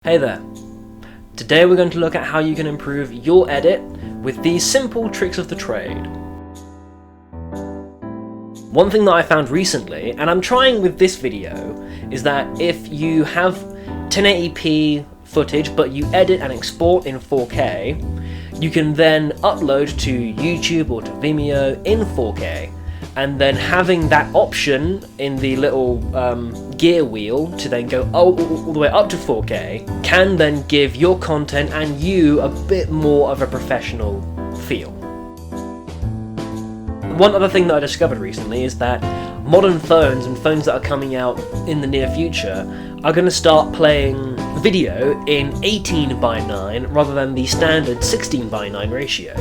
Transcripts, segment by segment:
Hey there! Today we're going to look at how you can improve your edit with these simple tricks of the trade. One thing that I found recently, and I'm trying with this video, is that if you have 1080p footage but you edit and export in 4K, you can then upload to YouTube or to Vimeo in 4K. And then having that option in the little gear wheel to then go all the way up to 4K can then give your content and you a bit more of a professional feel. One other thing that I discovered recently is that modern phones and phones that are coming out in the near future are going to start playing video in 18:9 rather than the standard 16:9 ratio.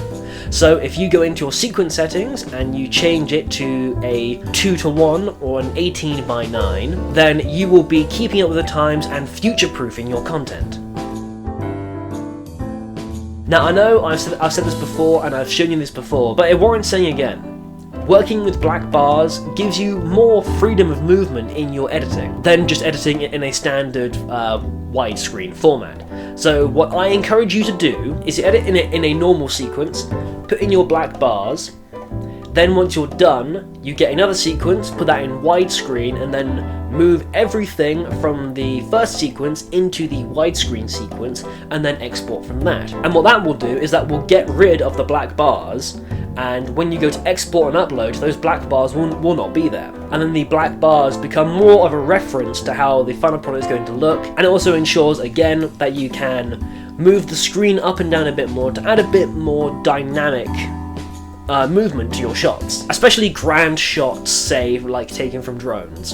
So if you go into your sequence settings and you change it to a 2:1 or an 18:9, then you will be keeping up with the times and future-proofing your content. Now I know I've said this before and I've shown you this before, but it warrants saying again. Working with black bars gives you more freedom of movement in your editing than just editing it in a standard widescreen format. So what I encourage you to do is to edit in a normal sequence, put in your black bars, then once you're done, you get another sequence, put that in widescreen, and then move everything from the first sequence into the widescreen sequence, and then export from that. And what that will do is that will get rid of the black bars, and when you go to export and upload, those black bars will not be there. And then the black bars become more of a reference to how the final product is going to look, and it also ensures, again, that you can move the screen up and down a bit more to add a bit more dynamic movement to your shots. Especially grand shots, say, like taken from drones.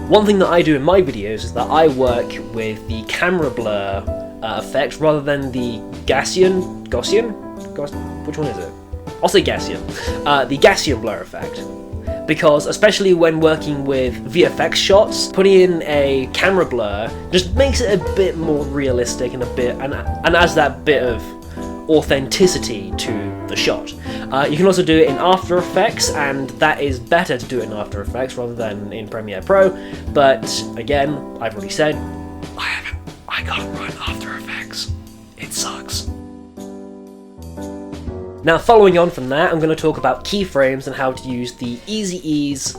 One thing that I do in my videos is that I work with the camera blur effect rather than the Gaussian? Which one is it? I'll say Gaussian. The Gaussian blur effect. Because especially when working with VFX shots, putting in a camera blur just makes it a bit more realistic and adds that bit of authenticity to the shot. You can also do it in After Effects, and that is better to do it in After Effects rather than in Premiere Pro, but again, I've already said, I can't run After Effects. It sucks. Now, following on from that, I'm going to talk about keyframes and how to use the Easy Ease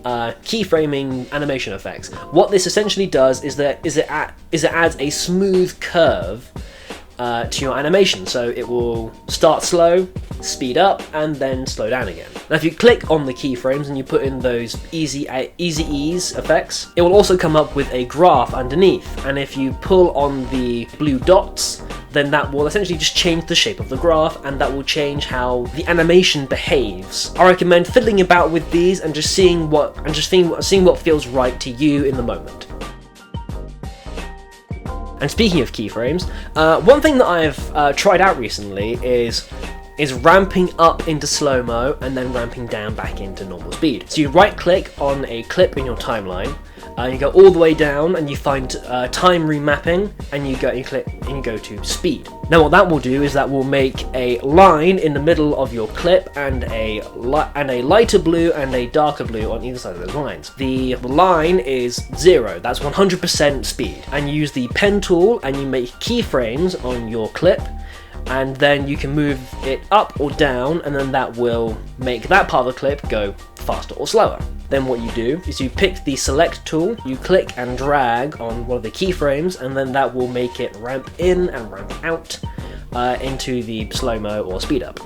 keyframing animation effects. What this essentially does is it adds a smooth curve to your animation, so it will start slow, speed up, and then slow down again. Now if you click on the keyframes and you put in those easy ease effects, it will also come up with a graph underneath, and if you pull on the blue dots, then that will essentially just change the shape of the graph, and that will change how the animation behaves. I recommend fiddling about with these and just seeing what feels right to you in the moment. And speaking of keyframes, one thing that I've tried out recently is ramping up into slow-mo and then ramping down back into normal speed. So you right-click on a clip in your timeline, you go all the way down and you find time remapping, and you go to speed. Now what that will do is that will make a line in the middle of your clip and a lighter blue and a darker blue on either side of those lines. The line is 0, that's 100% speed. And you use the pen tool and you make keyframes on your clip, and then you can move it up or down, and then that will make that part of the clip go faster or slower. Then what you do is you pick the select tool, you click and drag on one of the keyframes, and then that will make it ramp in and ramp out into the slow-mo or speed up.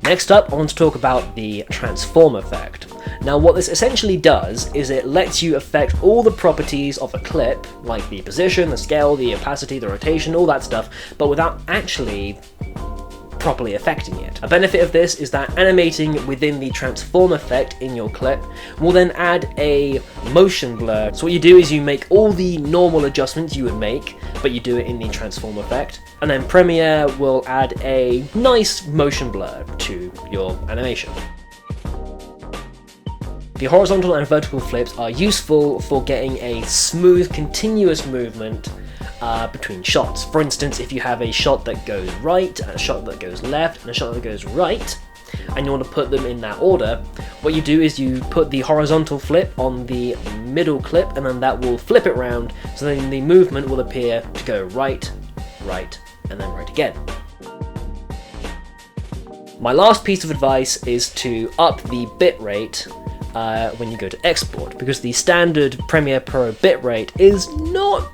Next up, I want to talk about the transform effect. Now what this essentially does is it lets you affect all the properties of a clip, like the position, the scale, the opacity, the rotation, all that stuff, but without actually properly affecting it. A benefit of this is that animating within the transform effect in your clip will then add a motion blur. So what you do is you make all the normal adjustments you would make, but you do it in the transform effect, and then Premiere will add a nice motion blur to your animation. The horizontal and vertical flips are useful for getting a smooth, continuous movement between shots. For instance, if you have a shot that goes right, a shot that goes left, and a shot that goes right, and you want to put them in that order, what you do is you put the horizontal flip on the middle clip, and then that will flip it round, so then the movement will appear to go right, right, and then right again. My last piece of advice is to up the bitrate when you go to export, because the standard Premiere Pro bitrate is not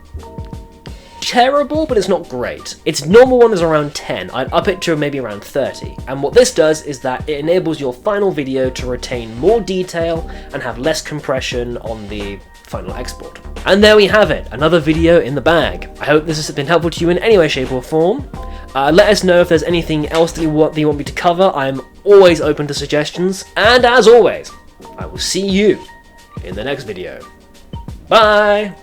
terrible, but it's not great. Its normal one is around 10. I'd up it to maybe around 30. And what this does is that it enables your final video to retain more detail and have less compression on the final export. And there we have it, another video in the bag. I hope this has been helpful to you in any way, shape or form. Let us know if there's anything else that you want me to cover. I'm always open to suggestions. And as always, I will see you in the next video. Bye!